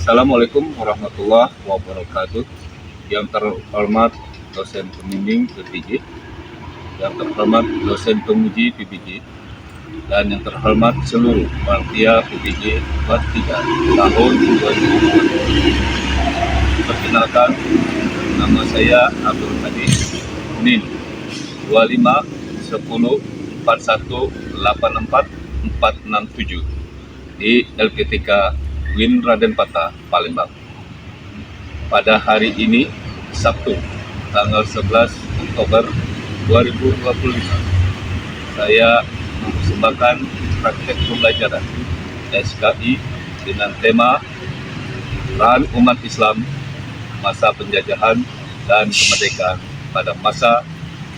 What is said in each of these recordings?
Assalamualaikum warahmatullahi wabarakatuh. Yang terhormat dosen pembimbing PPJ, yang terhormat dosen penguji PPJ, dan yang terhormat seluruh panitia PPJ 43 tahun 2020. Perkenalkan, nama saya Abdul Hadi NIM 25 10 41 84 467 di LPTK Win Raden Patah, Palembang. Pada hari ini, Sabtu, tanggal 11 Oktober 2025, saya mempersembahkan praktek pembelajaran SKI dengan tema Peran Umat Islam Masa Penjajahan dan Kemerdekaan pada masa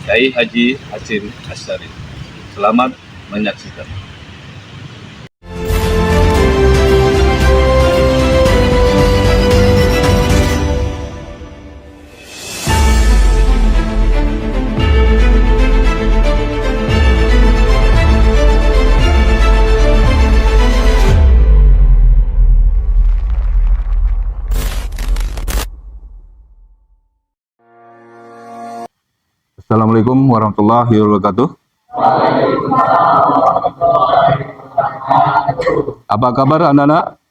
Kiai Haji Hashim Asy'ari. Selamat menyaksikan. Assalamualaikum warahmatullahi wabarakatuh. Apa kabar anak-anak?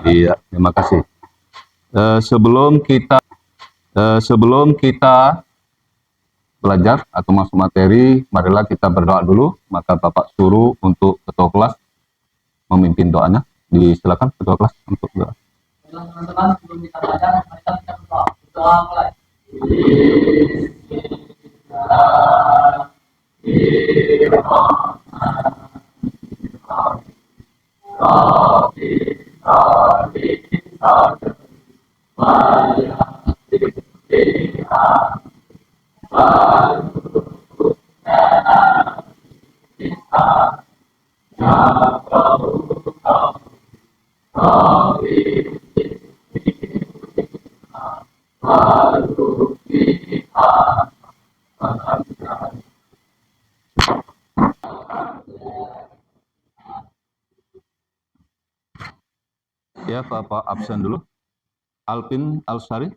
Iya, terima kasih. Sebelum kita belajar atau masuk materi, marilah kita berdoa dulu. Maka Bapak suruh untuk ketua kelas memimpin doanya. Silakan ketua kelas untuk doa. Teman-teman, sebelum kita belajar, mari kita berdoa. Berdoa mulai. Ya, Bapak absen dulu. Alvin Alsari,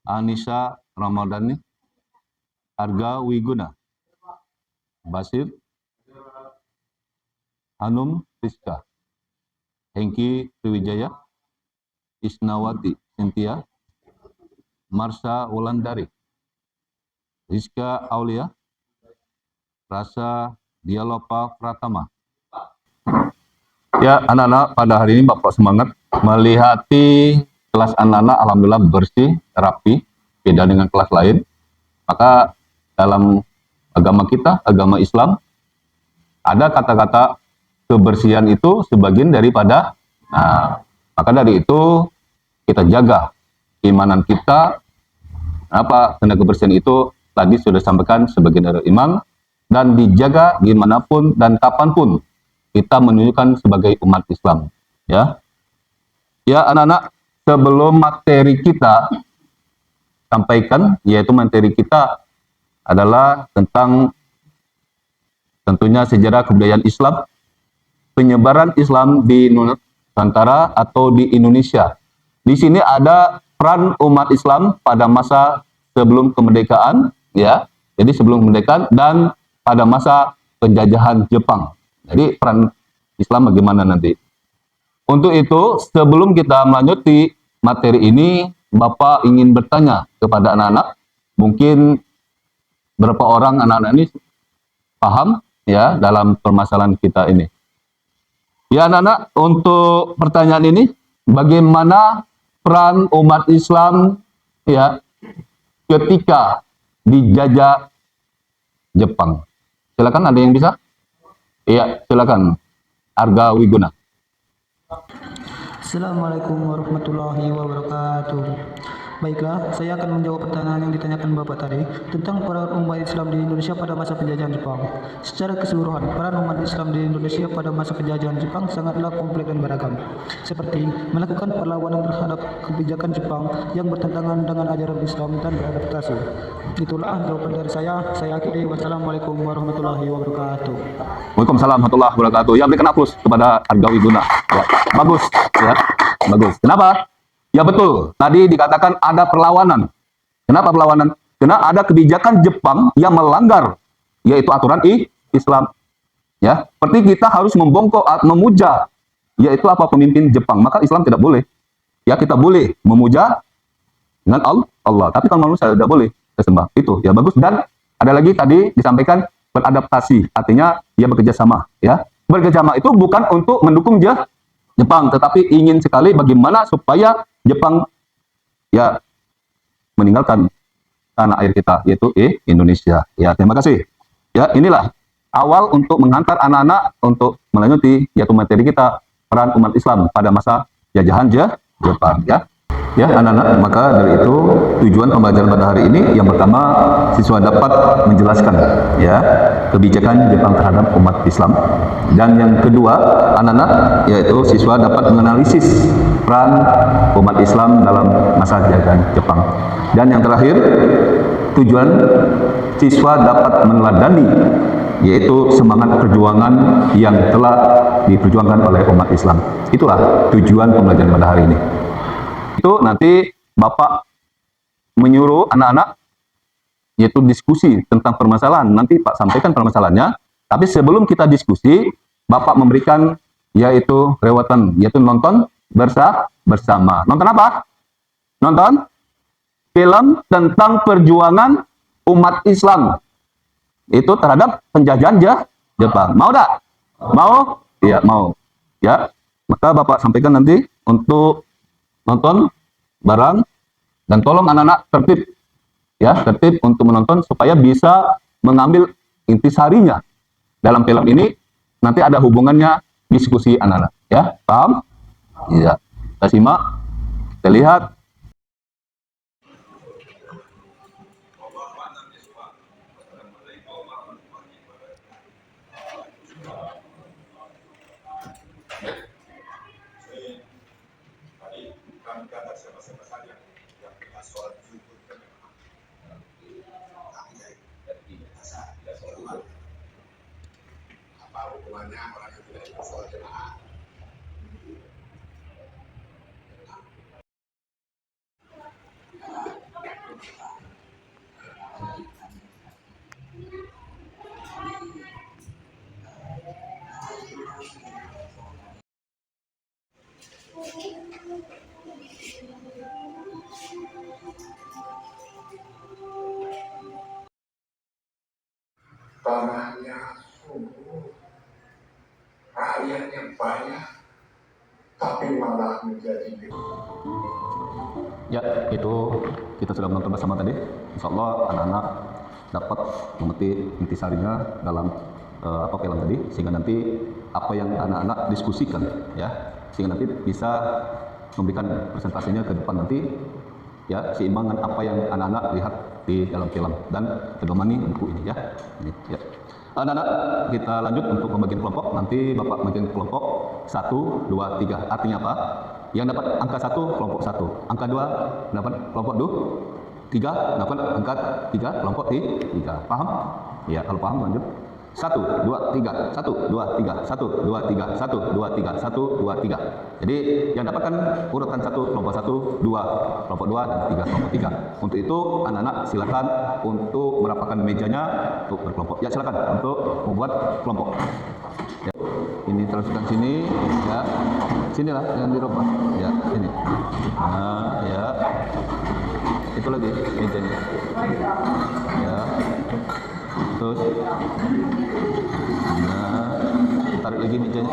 Anissa Ramadhani, Arga Wiguna, Basir, Hanum Rizka, Hengki Triwijaya, Isnawati Cynthia, Marsha Wulandari, Rizka Aulia, Rasa Dialopa Pratama. Ya, anak-anak, pada hari ini Bapak semangat melihati kelas anak-anak alhamdulillah bersih, rapi, beda dengan kelas lain. Maka dalam agama kita, agama Islam, ada kata-kata kebersihan itu sebagian daripada, maka dari itu kita jaga keimanan kita. Karena kebersihan itu tadi sudah disampaikan sebagian dari iman, dan dijaga dimanapun dan kapanpun kita menunjukkan sebagai umat Islam. Ya, anak-anak, sebelum materi kita sampaikan, yaitu materi kita adalah tentang tentunya sejarah kebudayaan Islam, penyebaran Islam di Nusantara atau di Indonesia. Di sini ada peran umat Islam pada masa sebelum kemerdekaan, ya. Jadi sebelum kemerdekaan dan pada masa penjajahan Jepang. Jadi peran Islam bagaimana nanti? Untuk itu, sebelum kita melanjuti materi ini, Bapak ingin bertanya kepada anak-anak, mungkin berapa orang anak-anak ini paham ya dalam permasalahan kita ini. Ya anak-anak, untuk pertanyaan ini, bagaimana peran umat Islam ya ketika dijajah Jepang? Silakan, ada yang bisa? Iya, silakan. Arga Wiguna. Assalamualaikum warahmatullahi wabarakatuh. Baiklah, saya akan menjawab pertanyaan yang ditanyakan Bapak tadi tentang peran umat Islam di Indonesia pada masa penjajahan Jepang. Secara keseluruhan, peran umat Islam di Indonesia pada masa penjajahan Jepang sangatlah kompleks dan beragam, seperti melakukan perlawanan terhadap kebijakan Jepang yang bertentangan dengan ajaran Islam dan beradaptasi. Itulah jawaban dari saya. Saya akhiri. Wassalamualaikum warahmatullahi wabarakatuh. Waalaikumsalam warahmatullahi wabarakatuh. Ya, berikan aplaus kepada Argawi Guna. Ya, bagus, ya, bagus. Kenapa? Ya betul. Tadi dikatakan ada perlawanan. Kenapa perlawanan? Karena ada kebijakan Jepang yang melanggar, yaitu aturan Islam. Ya, seperti kita harus membongkok, memuja, yaitu apa pemimpin Jepang. Maka Islam tidak boleh. Ya, kita boleh memuja dengan Allah. Tapi kalau manusia tidak boleh sembah. Itu ya bagus. Dan ada lagi tadi disampaikan beradaptasi, artinya ya bekerja sama. Ya, bekerja sama itu bukan untuk mendukung Jepang, tetapi ingin sekali bagaimana supaya Jepang ya meninggalkan tanah air kita, yaitu Indonesia. Ya, terima kasih. Ya, inilah awal untuk menghantar anak-anak untuk melanjuti yaitu materi kita, peran umat Islam pada masa jajahan Jepang. Ya, anak-anak, maka dari itu tujuan pembelajaran pada hari ini yang pertama, siswa dapat menjelaskan ya kebijakan Jepang terhadap umat Islam. Dan yang kedua, anak-anak yaitu siswa dapat menganalisis peran umat Islam dalam masa jajahan Jepang. Dan yang terakhir, tujuan siswa dapat meneladani yaitu semangat perjuangan yang telah diperjuangkan oleh umat Islam. Itulah tujuan pembelajaran pada hari ini. Itu nanti Bapak menyuruh anak-anak yaitu diskusi tentang permasalahan. Nanti Pak sampaikan permasalahannya. Tapi sebelum kita diskusi, Bapak memberikan yaitu rewatan, yaitu nonton bersama. Nonton apa? Nonton film tentang perjuangan umat Islam itu terhadap penjajahan Jepang. Mau tak? Mau? Iya, mau. Ya, maka Bapak sampaikan nanti untuk nonton bareng, dan tolong anak-anak tertib ya, tertib untuk menonton supaya bisa mengambil intisarinya dalam film ini. Nanti ada hubungannya diskusi anak-anak ya, paham? Iya, kita simak, kita lihat. Tanahnya subur, rakyatnya banyak, tapi malah menjadi Ya, itu kita sudah menonton bersama tadi. Insya Allah anak-anak dapat mengerti intisarinya dalam apa film tadi, sehingga nanti apa yang anak-anak diskusikan ya, sehingga nanti bisa memberikan presentasinya ke depan nanti ya, seimbangan apa yang anak-anak lihat di dalam film dan pedomani buku ini ya. Ini ya. Anak-anak, kita lanjut untuk pembagian kelompok. Nanti Bapak bagian kelompok 1, 2, 3. Artinya apa? Yang dapat angka 1 kelompok 1, angka 2 dapat kelompok 3, dapat angka 3 kelompok 3. Paham? Ya, kalau paham lanjut. 1, 2, 3, 1, 2, 3, 1, 2, 3, 1, 2, 3, 1, 2, 3. Jadi yang dapatkan urutan 1 kelompok 1, 2 kelompok 2, dan 3 kelompok 3. Untuk itu anak-anak silakan untuk merapatkan mejanya untuk berkelompok. Ya, silakan untuk membuat kelompok. Ya. Ini teruskan sini ya. Sinilah yang dirubah. Ya, ini. Nah, ya. Itu lagi mejanya. Ya. Terus nah, tarik lagi mejanya.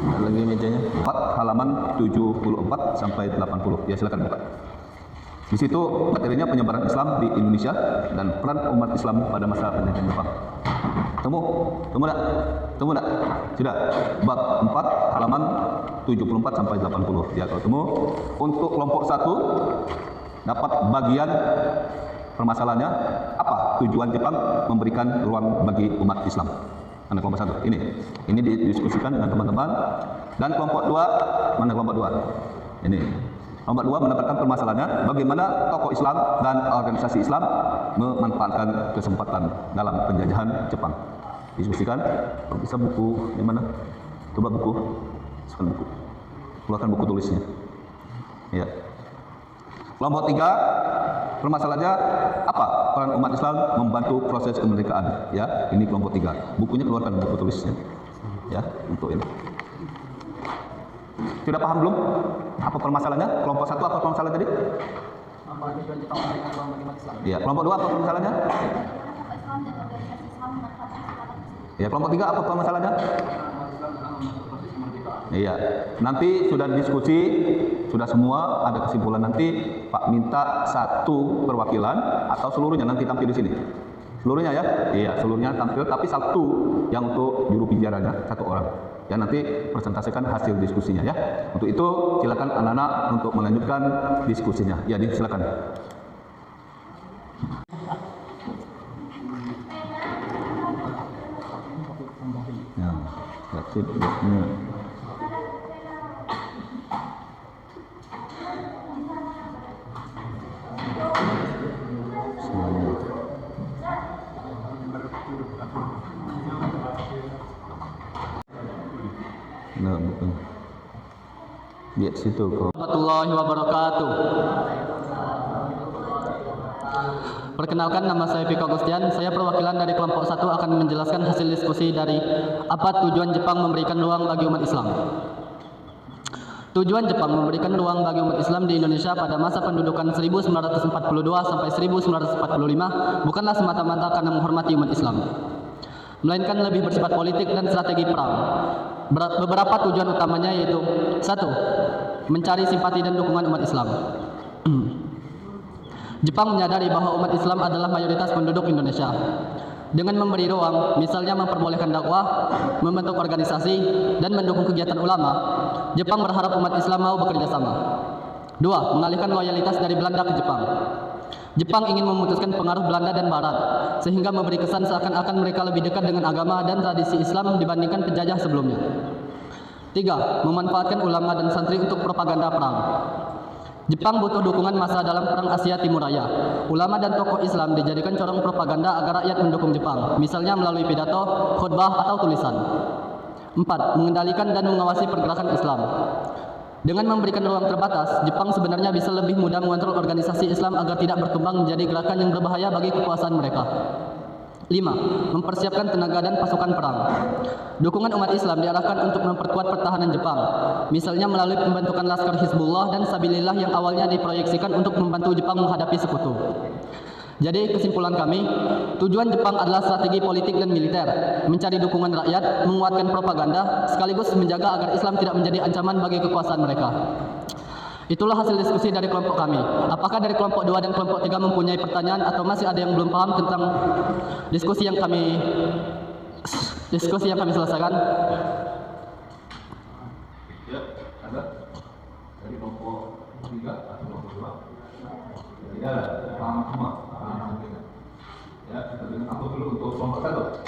Tarik lagi mejanya. 4 halaman 74 sampai 80. Ya, silakan buka. Di situ materinya penyebaran Islam di Indonesia dan peran umat Islam pada masa penjajahan Jepang. Temu enggak? Sudah. Bab 4 halaman 74 sampai 80 ya kalau temu. Untuk kelompok 1 dapat bagian permasalahannya apa tujuan Jepang memberikan ruang bagi umat Islam. Mana kelompok 1 ini didiskusikan dengan teman-teman. Dan kelompok 2 mana kelompok 2 ini kelompok 2 mendapatkan permasalahannya bagaimana tokoh Islam dan organisasi Islam memanfaatkan kesempatan dalam penjajahan Jepang. Diskusikan. Kalau bisa buku di mana? Coba buku, keluarkan buku tulisnya. Ya. Kelompok 3 permasalahannya apa peran umat Islam membantu proses kemerdekaan. Ya, ini kelompok 3. Bukunya keluarkan buku tulisnya. Ya, untuk ini. Sudah paham belum? Apa permasalahannya? Kelompok 1 apa permasalahan tadi? Ya, kelompok 2 apa permasalahannya? Ya, kelompok 3 apa permasalahannya? Iya, nanti sudah diskusi, sudah semua ada kesimpulan nanti Pak minta 1 perwakilan atau seluruhnya nanti tampil di sini. Seluruhnya ya? Iya, seluruhnya tampil tapi 1 yang untuk juru bicaranya 1 orang. Ya nanti presentasikan hasil diskusinya ya. Untuk itu silakan anak-anak untuk melanjutkan diskusinya. Ya, silakan. Ya, that's it. Nah, betul. Lihat situ kok. Warahmatullahi wabarakatuh. Perkenalkan, nama saya Piko Gustian. Saya perwakilan dari kelompok 1 akan menjelaskan hasil diskusi dari apa tujuan Jepang memberikan ruang bagi umat Islam. Tujuan Jepang memberikan ruang bagi umat Islam di Indonesia pada masa pendudukan 1942 sampai 1945 bukanlah semata-mata karena menghormati umat Islam, melainkan lebih bersifat politik dan strategi perang. Beberapa tujuan utamanya yaitu 1. Mencari simpati dan dukungan umat Islam. Jepang menyadari bahwa umat Islam adalah mayoritas penduduk Indonesia. Dengan memberi ruang, misalnya memperbolehkan dakwah, membentuk organisasi, dan mendukung kegiatan ulama, Jepang berharap umat Islam mau bekerja sama. 2. Mengalihkan loyalitas dari Belanda ke Jepang. Jepang ingin memutuskan pengaruh Belanda dan Barat, sehingga memberi kesan seakan-akan mereka lebih dekat dengan agama dan tradisi Islam dibandingkan penjajah sebelumnya. 3. Memanfaatkan ulama dan santri untuk propaganda perang. Jepang butuh dukungan massa dalam Perang Asia Timur Raya. Ulama dan tokoh Islam dijadikan corong propaganda agar rakyat mendukung Jepang, misalnya melalui pidato, khutbah, atau tulisan. 4. Mengendalikan dan mengawasi pergerakan Islam. Dengan memberikan ruang terbatas, Jepang sebenarnya bisa lebih mudah mengontrol organisasi Islam agar tidak berkembang menjadi gerakan yang berbahaya bagi kekuasaan mereka. 5. Mempersiapkan tenaga dan pasukan perang. Dukungan umat Islam diarahkan untuk memperkuat pertahanan Jepang, misalnya melalui pembentukan Laskar Hizbullah dan Sabilillah yang awalnya diproyeksikan untuk membantu Jepang menghadapi sekutu. Jadi kesimpulan kami, tujuan Jepang adalah strategi politik dan militer, mencari dukungan rakyat, menguatkan propaganda, sekaligus menjaga agar Islam tidak menjadi ancaman bagi kekuasaan mereka. Itulah hasil diskusi dari kelompok kami. Apakah dari kelompok 2 dan kelompok 3 mempunyai pertanyaan atau masih ada yang belum paham tentang diskusi yang kami selesaikan? Ya, ada dari kelompok 3 atau kelompok 2. Ya, paham semua. Ya, kita berikan aku dulu untuk kelompok 1.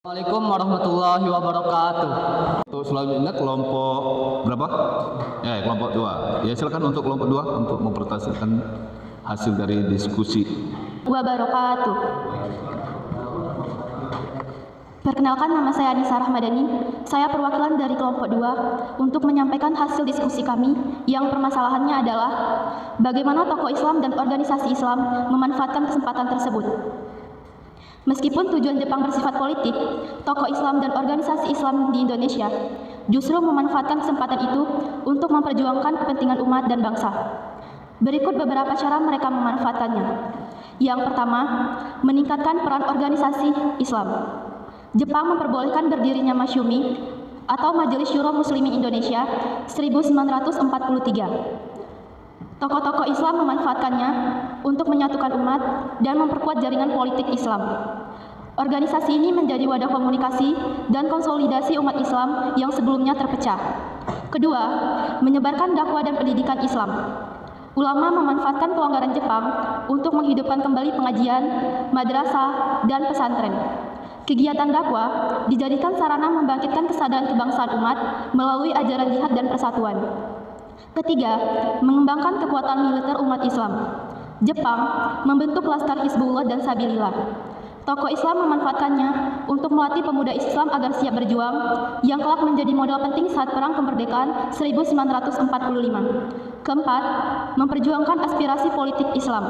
Assalamualaikum warahmatullahi wabarakatuh. Untuk selanjutnya kelompok berapa? Kelompok 2. Ya, silakan untuk kelompok 2 untuk mempresentasikan hasil dari diskusi. Wabarakatuh. Perkenalkan, nama saya Anissa Rahmadani. Saya perwakilan dari kelompok 2 untuk menyampaikan hasil diskusi kami yang permasalahannya adalah bagaimana tokoh Islam dan organisasi Islam memanfaatkan kesempatan tersebut. Meskipun tujuan Jepang bersifat politik, tokoh Islam dan organisasi Islam di Indonesia justru memanfaatkan kesempatan itu untuk memperjuangkan kepentingan umat dan bangsa. Berikut beberapa cara mereka memanfaatkannya. Yang pertama, meningkatkan peran organisasi Islam. Jepang memperbolehkan berdirinya Masyumi atau Majelis Syuro Muslimin Indonesia 1943. Tokoh-tokoh Islam memanfaatkannya untuk menyatukan umat dan memperkuat jaringan politik Islam. Organisasi ini menjadi wadah komunikasi dan konsolidasi umat Islam yang sebelumnya terpecah. Kedua, menyebarkan dakwah dan pendidikan Islam. Ulama memanfaatkan kelonggaran Jepang untuk menghidupkan kembali pengajian, madrasah, dan pesantren. Kegiatan dakwah dijadikan sarana membangkitkan kesadaran kebangsaan umat melalui ajaran jihad dan persatuan. Ketiga, mengembangkan kekuatan militer umat Islam. Jepang membentuk Laskar Hizbullah dan Sabilillah. Tokoh Islam memanfaatkannya untuk melatih pemuda Islam agar siap berjuang, yang kelak menjadi modal penting saat Perang Kemerdekaan 1945. Keempat, memperjuangkan aspirasi politik Islam.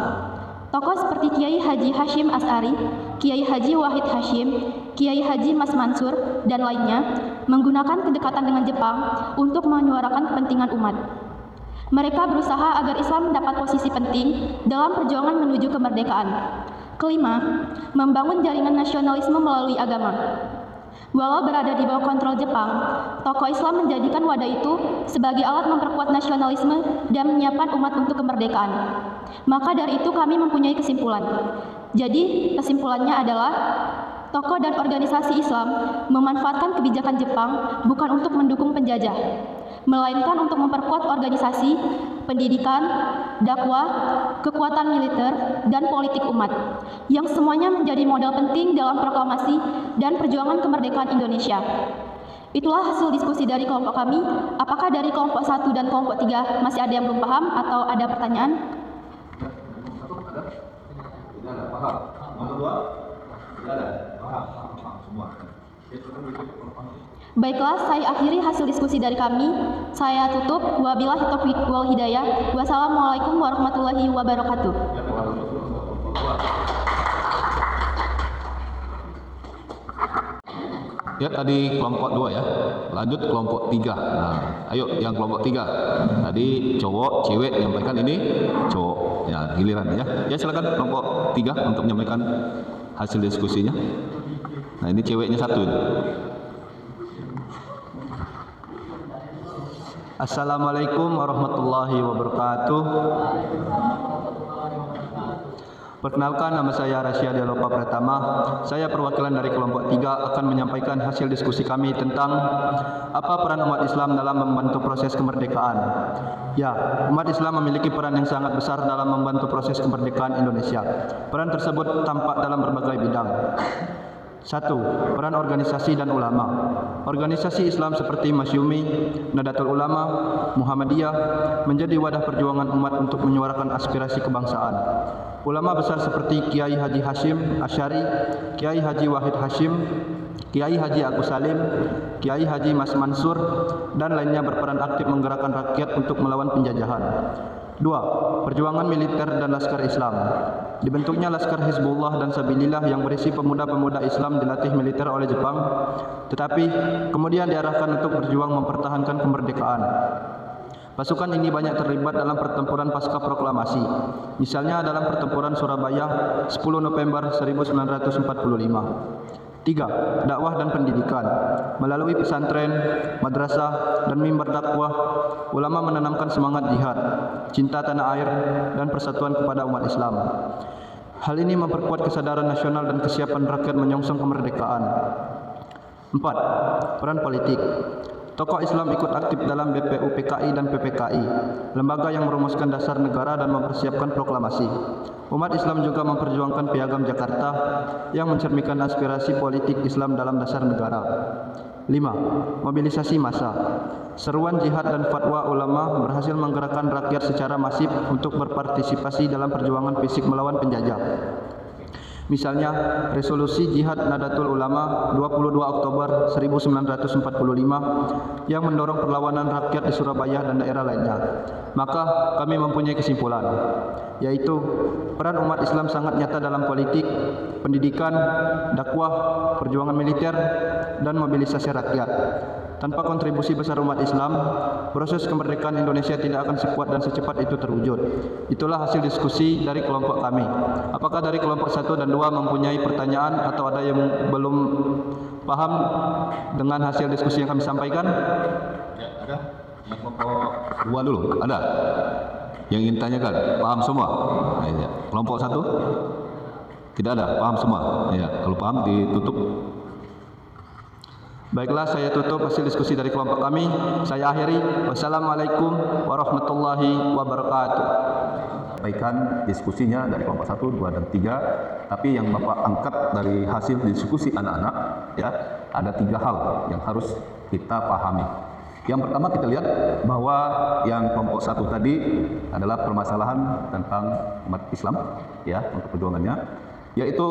Tokoh seperti Kiai Haji Hashim As'ari, Kiai Haji Wahid Hashim, Kiai Haji Mas Mansur, dan lainnya menggunakan kedekatan dengan Jepang untuk menyuarakan kepentingan umat. Mereka berusaha agar Islam mendapat posisi penting dalam perjuangan menuju kemerdekaan. Kelima, membangun jaringan nasionalisme melalui agama. Walau berada di bawah kontrol Jepang, tokoh Islam menjadikan wadah itu sebagai alat memperkuat nasionalisme dan menyiapkan umat untuk kemerdekaan. Maka dari itu kami mempunyai kesimpulan. Jadi, kesimpulannya adalah tokoh dan organisasi Islam memanfaatkan kebijakan Jepang bukan untuk mendukung penjajah, melainkan untuk memperkuat organisasi, pendidikan, dakwah, kekuatan militer, dan politik umat, yang semuanya menjadi modal penting dalam proklamasi dan perjuangan kemerdekaan Indonesia. Itulah hasil diskusi dari kelompok kami. Apakah dari kelompok 1 dan kelompok 3 masih ada yang belum paham atau ada pertanyaan? Tidak ada, paham. Nomor 2? Tidak ada, paham. Semua. Baiklah, saya akhiri hasil diskusi dari kami. Saya tutup. Wabillahi taufiq wal hidayah. Wassalamualaikum warahmatullahi wabarakatuh. Ya, tadi kelompok 2 ya. Lanjut kelompok 3. Nah, ayo yang kelompok 3. Tadi cowok, cewek menyampaikan, ini cowok. Ya, giliran ya. Ya, silakan kelompok 3 untuk menyampaikan hasil diskusinya. Nah, ini ceweknya satu ini. Assalamualaikum warahmatullahi wabarakatuh. Perkenalkan, nama saya Rasya Dialopa Pratama. Saya perwakilan dari kelompok 3 akan menyampaikan hasil diskusi kami tentang apa peran umat Islam dalam membantu proses kemerdekaan. Ya, umat Islam memiliki peran yang sangat besar dalam membantu proses kemerdekaan Indonesia. Peran tersebut tampak dalam berbagai bidang. 1. Peran organisasi dan ulama. Organisasi Islam seperti Masyumi, Nadatul Ulama, Muhammadiyah menjadi wadah perjuangan umat untuk menyuarakan aspirasi kebangsaan. Ulama besar seperti Kiai Haji Hashim Asy'ari, Kiai Haji Wahid Hashim, Kiai Haji Agus Salim, Kiai Haji Mas Mansur, dan lainnya berperan aktif menggerakkan rakyat untuk melawan penjajahan. 2. Perjuangan militer dan Laskar Islam. Dibentuknya Laskar Hizbullah dan Sabilillah yang berisi pemuda-pemuda Islam dilatih militer oleh Jepang, tetapi kemudian diarahkan untuk berjuang mempertahankan kemerdekaan. Pasukan ini banyak terlibat dalam pertempuran pasca proklamasi, misalnya dalam pertempuran Surabaya 10 November 1945. 3. Dakwah dan pendidikan. Melalui pesantren, madrasah, dan mimbar dakwah, ulama menanamkan semangat jihad, cinta tanah air, dan persatuan kepada umat Islam. Hal ini memperkuat kesadaran nasional dan kesiapan rakyat menyongsong kemerdekaan. 4. Peran politik. Tokoh Islam ikut aktif dalam BPU PKI dan PPKI, lembaga yang merumuskan dasar negara dan mempersiapkan proklamasi. Umat Islam juga memperjuangkan Piagam Jakarta yang mencerminkan aspirasi politik Islam dalam dasar negara. 5. Mobilisasi massa. Seruan jihad dan fatwa ulama berhasil menggerakkan rakyat secara masif untuk berpartisipasi dalam perjuangan fisik melawan penjajah. Misalnya, resolusi Jihad Nadatul Ulama 22 Oktober 1945 yang mendorong perlawanan rakyat di Surabaya dan daerah lainnya. Maka kami mempunyai kesimpulan, yaitu peran umat Islam sangat nyata dalam politik, pendidikan, dakwah, perjuangan militer, dan mobilisasi rakyat. Tanpa kontribusi besar umat Islam, proses kemerdekaan Indonesia tidak akan sekuat dan secepat itu terwujud. Itulah hasil diskusi dari kelompok kami. Apakah dari kelompok 1 dan 2 mempunyai pertanyaan atau ada yang belum paham dengan hasil diskusi yang kami sampaikan? Ya, ada. Yang kelompok 2 dulu, ada. Yang ingin tanyakan, paham semua? Nah, ya. Kelompok 1? Tidak ada, paham semua? Ya, kalau paham ditutup. Baiklah, saya tutup hasil diskusi dari kelompok kami. Saya akhiri. Wassalamualaikum warahmatullahi wabarakatuh. Sampaikan diskusinya dari kelompok 1, 2, dan 3. Tapi yang Bapak angkat dari hasil diskusi anak-anak, ya, ada 3 hal yang harus kita pahami. Yang pertama kita lihat bahwa yang kelompok 1 tadi adalah permasalahan tentang umat Islam, ya, untuk perjuangannya, yaitu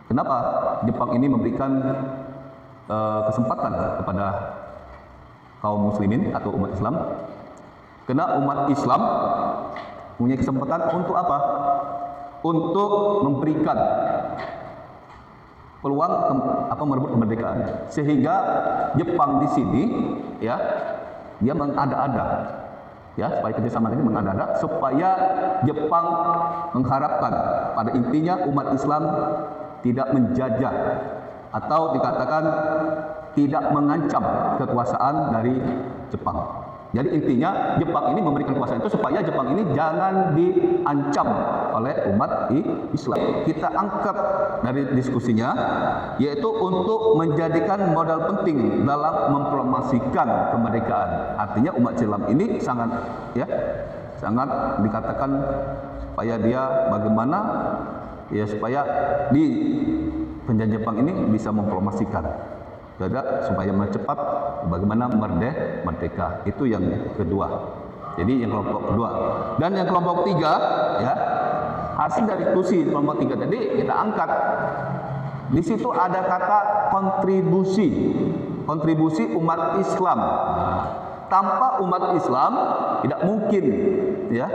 kenapa Jepang ini memberikan kesempatan kepada kaum muslimin atau umat Islam. Karena umat Islam punya kesempatan untuk apa? Untuk memberikan peluang merebut kemerdekaan. Sehingga Jepang di sini, ya, dia mengada-ada, ya, supaya kerjasama ini mengada-ada, supaya Jepang mengharapkan pada intinya umat Islam tidak menjajah atau dikatakan tidak mengancam kekuasaan dari Jepang. Jadi intinya Jepang ini memberikan kekuasaan itu supaya Jepang ini jangan diancam oleh umat Islam. Kita angkat dari diskusinya, yaitu untuk menjadikan modal penting dalam mempromosikan kemerdekaan. Artinya umat Islam ini sangat, ya, sangat dikatakan supaya dia bagaimana, ya, supaya di penjajah Jepang ini bisa mempromosikan supaya mencepat bagaimana merdeka. Itu yang kedua. Jadi yang kelompok kedua. Dan yang kelompok 3, ya, hasil dari diskusi kelompok 3 tadi kita angkat. Di situ ada kata kontribusi umat Islam. Tanpa umat Islam tidak mungkin, ya.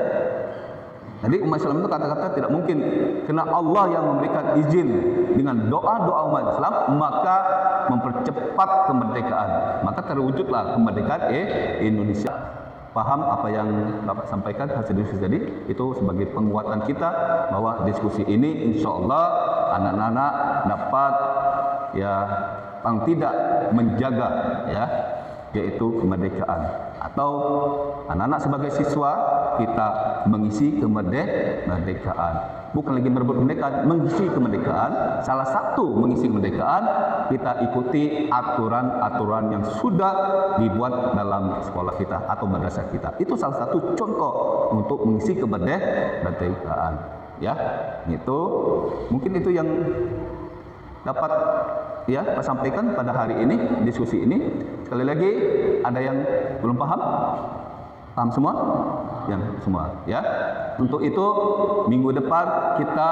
Jadi umat Islam itu kata-kata tidak mungkin, karena Allah yang memberikan izin dengan doa-doa umat Islam, maka mempercepat kemerdekaan, maka terwujudlah kemerdekaan Indonesia. Paham apa yang Bapak sampaikan hasil diskusi tadi? Itu sebagai penguatan kita bahwa diskusi ini insya Allah anak-anak dapat, ya, paling tidak menjaga, ya, yaitu kemerdekaan. Atau anak-anak sebagai siswa kita mengisi kemerdekaan, bukan lagi merebut kemerdekaan, mengisi kemerdekaan. Salah satu mengisi kemerdekaan, kita ikuti aturan-aturan yang sudah dibuat dalam sekolah kita atau madrasah kita. Itu salah satu contoh untuk mengisi kemerdekaan, ya. Itu mungkin itu yang dapat, ya, saya sampaikan pada hari ini, diskusi ini. Sekali lagi, ada yang belum paham? Paham semua? Yang semua, ya. Untuk itu minggu depan kita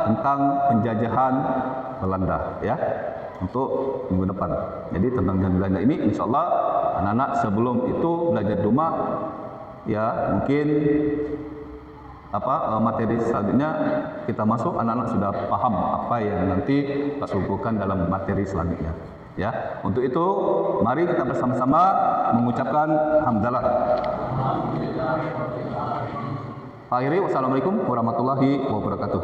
tentang penjajahan Belanda, ya. Untuk minggu depan. Jadi tentang penjajahan Belanda ini, insya Allah anak-anak sebelum itu belajar di rumah, ya, mungkin materi selanjutnya kita masuk, anak-anak sudah paham apa yang nanti kita suguhkan dalam materi selanjutnya, ya. Untuk itu mari kita bersama-sama mengucapkan hamdalah. Akhiri, wassalamualaikum warahmatullahi wabarakatuh.